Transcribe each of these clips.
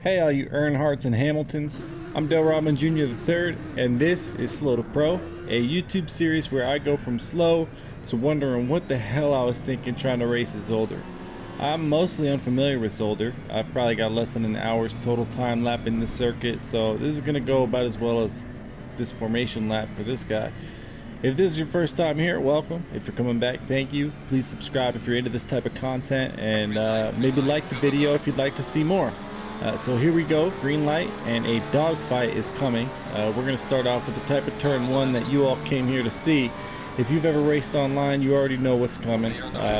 Hey all you Earnhardts and Hamiltons, I'm Dale Rodman Jr. III, and this is Slow to Pro, a YouTube series where I go from slow to wondering what the hell I was thinking trying to race a Zolder. I'm mostly unfamiliar with Zolder. I've probably got less than an hour's total time lap in this circuit, so this is going to go about as well as this formation lap for this guy. If this is your first time here, welcome. If you're coming back, thank you. Please subscribe if you're into this type of content, and maybe like the video if you'd like to see more. So here we go, green light, and a dogfight is coming. We're going to start off with the type of turn one that you all came here to see. If you've ever raced online, you already know what's coming.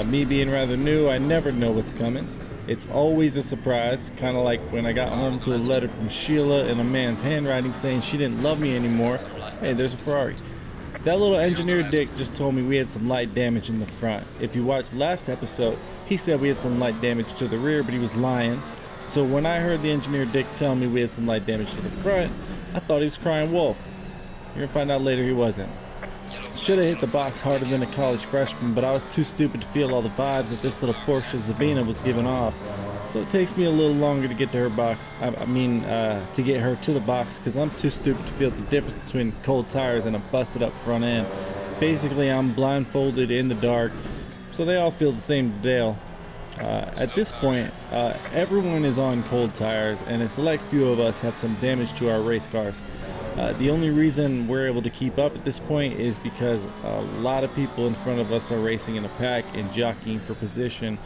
Me being rather new, I never know what's coming. It's always a surprise, kind of like when I got home to a letter from Sheila in a man's handwriting saying she didn't love me anymore. Hey, there's a Ferrari. That little engineer dick just told me we had some light damage in the front. If you watched last episode, he said we had some light damage to the rear, but he was lying. So when I heard the engineer dick tell me we had some light damage to the front, I thought he was crying wolf. You're gonna find out later he wasn't. Should have hit the box harder than a college freshman, but I was too stupid to feel all the vibes that this little Porsche Zabina was giving off. So it takes me a little longer to get to her box. To get her to the box, because I'm too stupid to feel the difference between cold tires and a busted up front end. Basically, I'm blindfolded in the dark, so they all feel the same to Dale. At this point, everyone is on cold tires, and a select few of us have some damage to our race cars. The only reason we're able to keep up at this point is because a lot of people in front of us are racing in a pack and jockeying for position,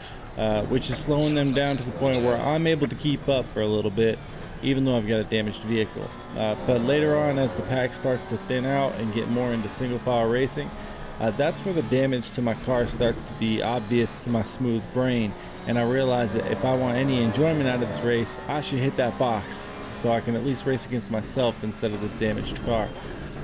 which is slowing them down to the point where I'm able to keep up for a little bit, even though I've got a damaged vehicle. But later on, as the pack starts to thin out and get more into single file racing, that's where the damage to my car starts to be obvious to my smooth brain, and I realize that if I want any enjoyment out of this race, I should hit that box so I can at least race against myself instead of this damaged car.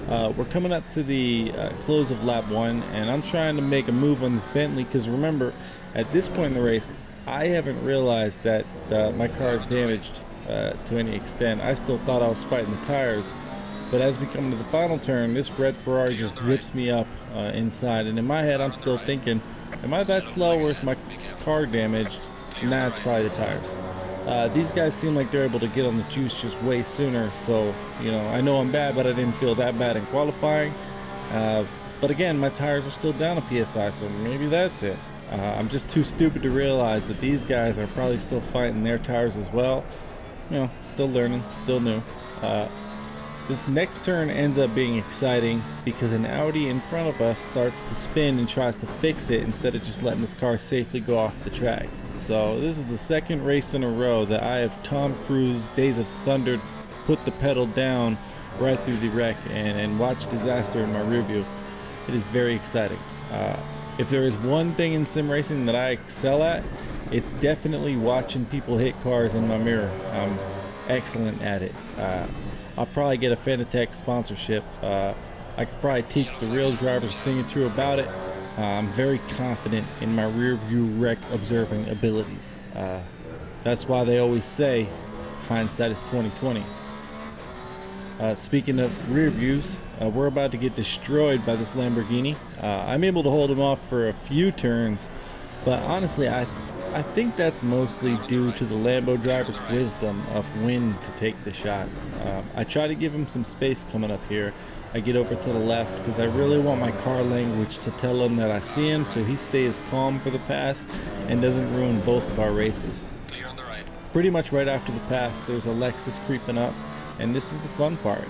We're coming up to the close of lap 1, and I'm trying to make a move on this Bentley, because remember, at this point in the race, I haven't realized that my car is damaged to any extent. I still thought I was fighting the tires. But as we come to the final turn, this red Ferrari just zips me up inside. And in my head, I'm still thinking, am I that slow or is my car damaged? Nah, it's probably the tires. These guys seem like they're able to get on the juice just way sooner. So, you know, I know I'm bad, but I didn't feel that bad in qualifying. But again, my tires are still down a PSI, so maybe that's it. I'm just too stupid to realize that these guys are probably still fighting their tires as well. You know, still learning, still new. This next turn ends up being exciting because an Audi in front of us starts to spin and tries to fix it instead of just letting this car safely go off the track. So this is the second race in a row that I have Tom Cruise Days of Thunder put the pedal down right through the wreck and watch disaster in my rear view. It is very exciting. If there is one thing in sim racing that I excel at, it's definitely watching people hit cars in my mirror. I'm excellent at it. I'll probably get a Fanatec sponsorship. I could probably teach the real drivers a thing or two about it. I'm very confident in my rear view wreck observing abilities. That's why they always say hindsight is 20/20. Speaking of rear views, we're about to get destroyed by this Lamborghini. I'm able to hold him off for a few turns, but honestly, I think that's mostly due to the Lambo driver's wisdom of when to take the shot. I try to give him some space coming up here. I get over to the left because I really want my car language to tell him that I see him, so he stays calm for the pass and doesn't ruin both of our races. Pretty much right after the pass, there's a Lexus creeping up, and this is the fun part.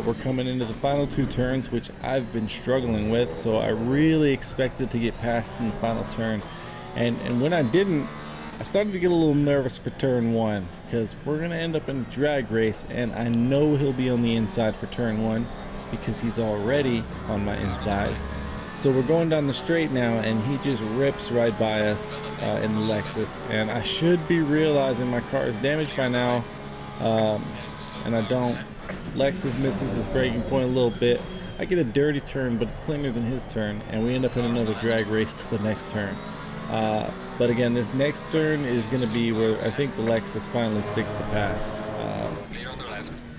We're coming into the final two turns, which I've been struggling with, so I really expected to get past in the final turn. And when I didn't, I started to get a little nervous for turn 1, because we're going to end up in a drag race, and I know he'll be on the inside for turn 1 because he's already on my inside. So we're going down the straight now, and he just rips right by us in the Lexus, and I should be realizing my car is damaged by now, and I don't. Lexus misses his braking point a little bit. I get a dirty turn, but it's cleaner than his turn, and we end up in another drag race to the next turn. But again, this next turn is going to be where I think the Lexus finally sticks the pass.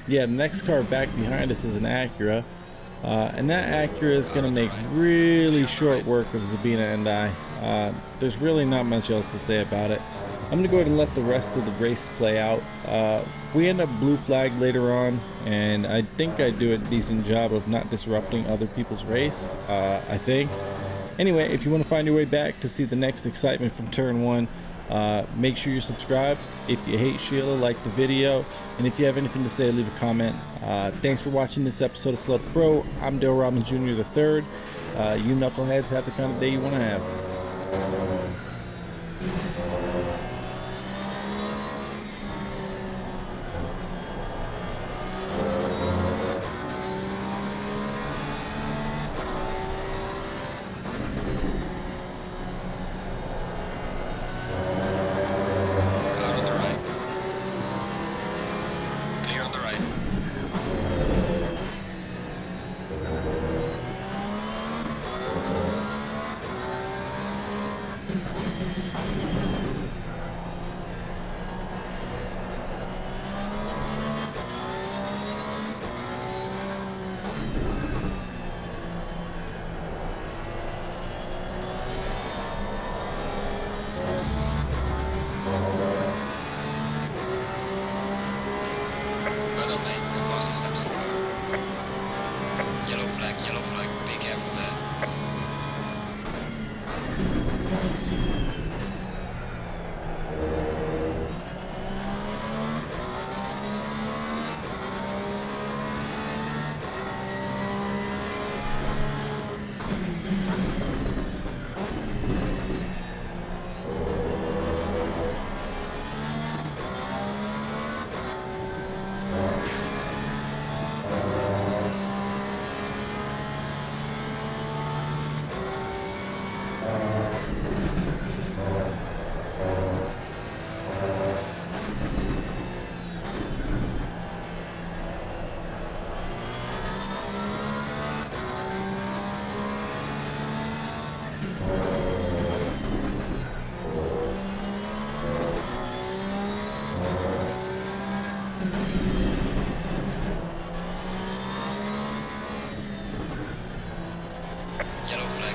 Yeah, the next car back behind us is an Acura, and that Acura is going to make really short work of Zabina and I. There's really not much else to say about it. I'm gonna go ahead and let the rest of the race play out. We end up blue flag later on, and I think I do a decent job of not disrupting other people's race, I think. Anyway, if you want to find your way back to see the next excitement from turn 1, make sure you're subscribed. If you hate Sheila, like the video, and if you have anything to say, leave a comment. Thanks for watching this episode of Slow to Pro. I'm Dale Robin Jr. III. You knuckleheads have the kind of day you want to have. Yellow flag, be careful there.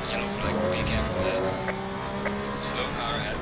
Yellow flag, be careful there. Slow car ahead.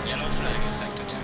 Yellow flag in sector 2.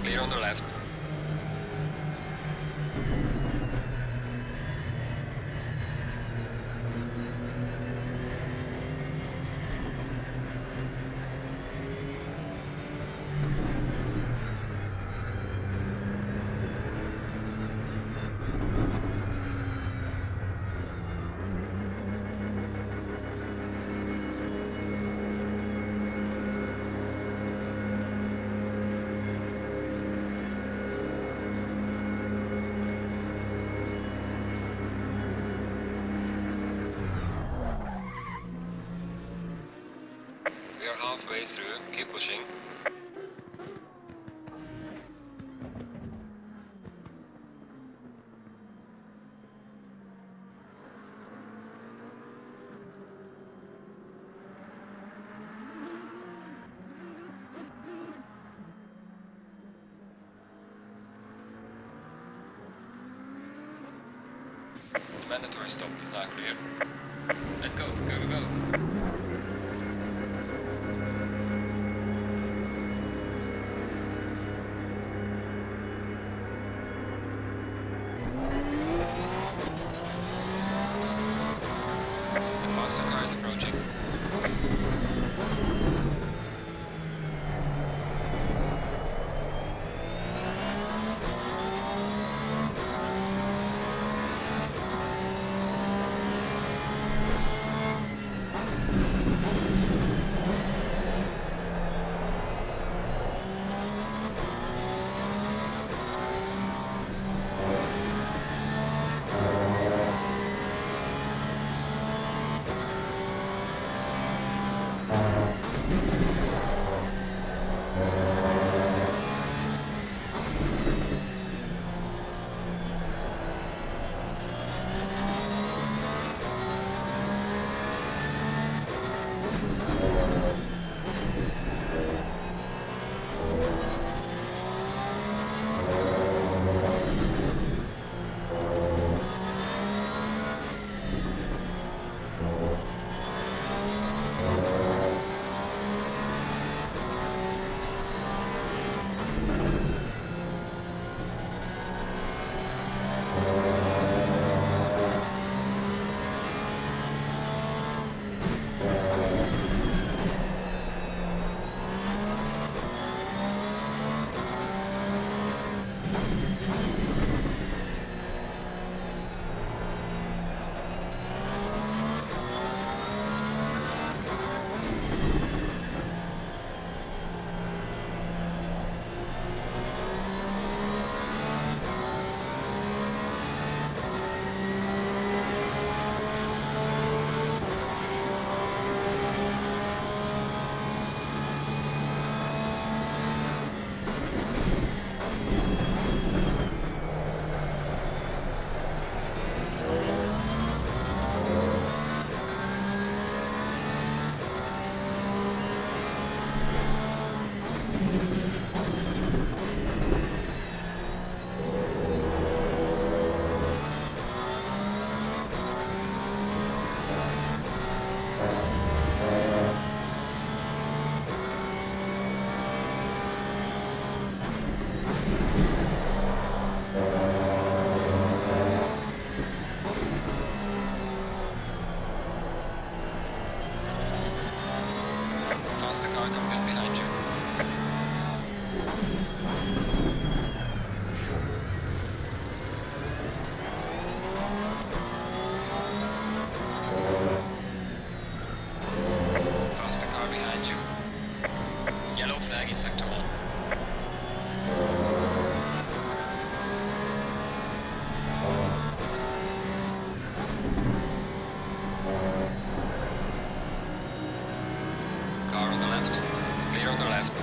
Clear on the left. halfway through. Keep pushing. The mandatory stop is now clear. Let's go, go, go, go. The faster car is approaching. Faster car coming up behind you. Faster car behind you. Yellow flag in sector 1. Car on the left. Clear on the left.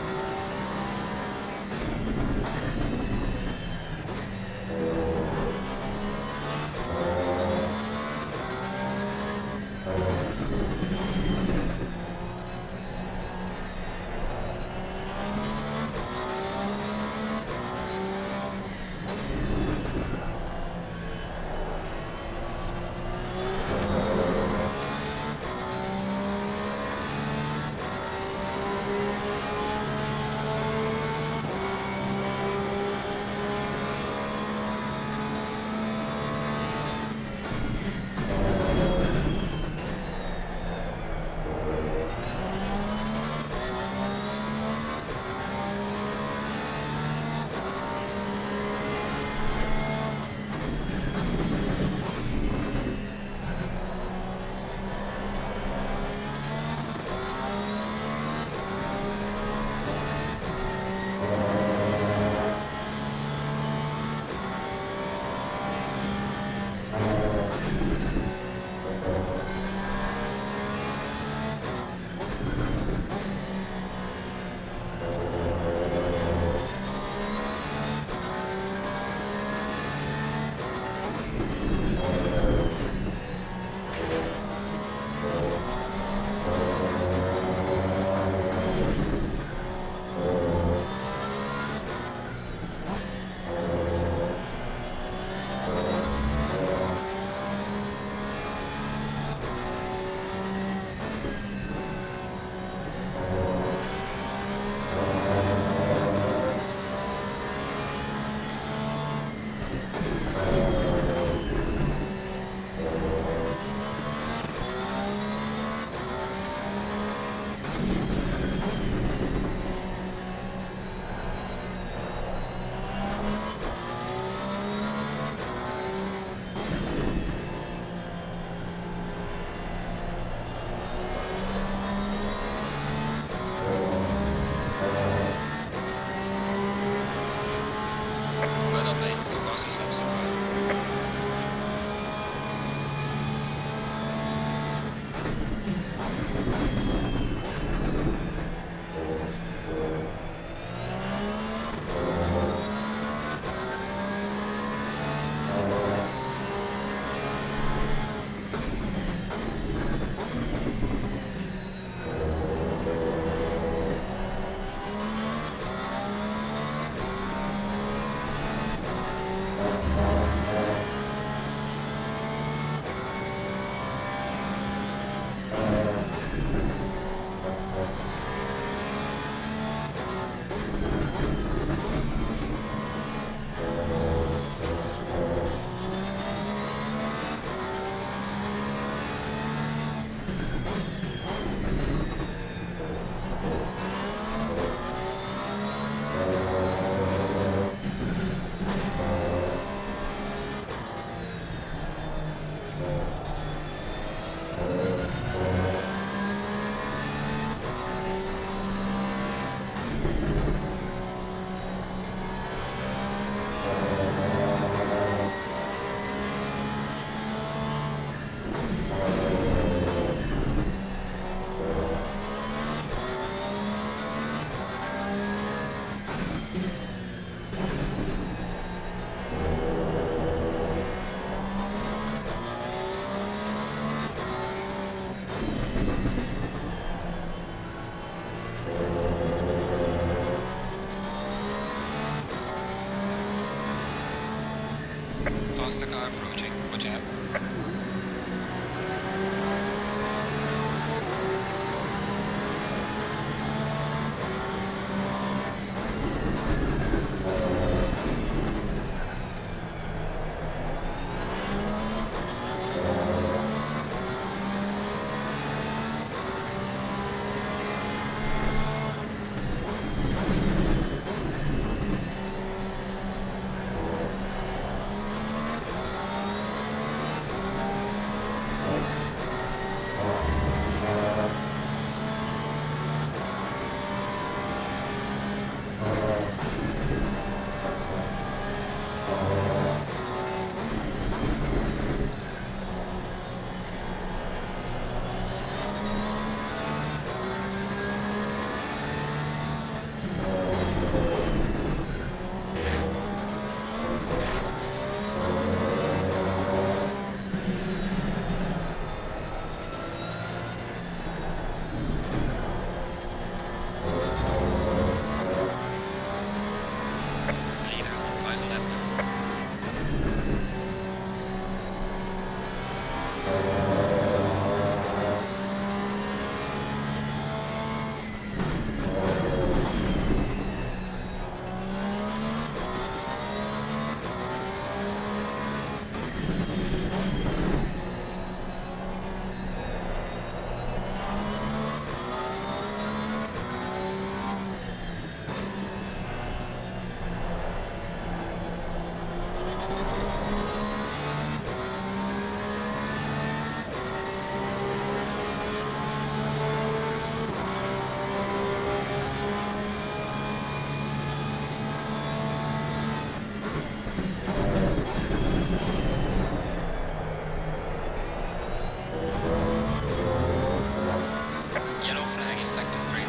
Faster car approaching. Watch out. Leaders on final lap. Yellow flag in sector 3.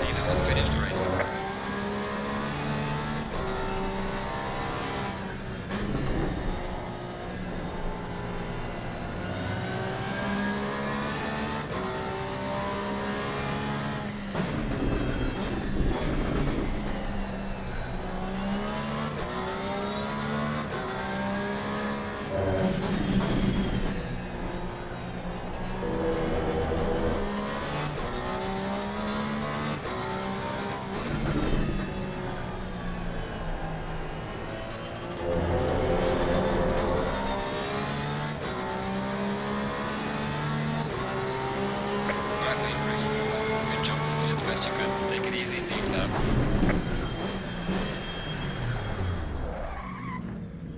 Leader has finished the race. Alright, Lee, race is over. Good job. You did the best you could. Take it easy indeed, lad.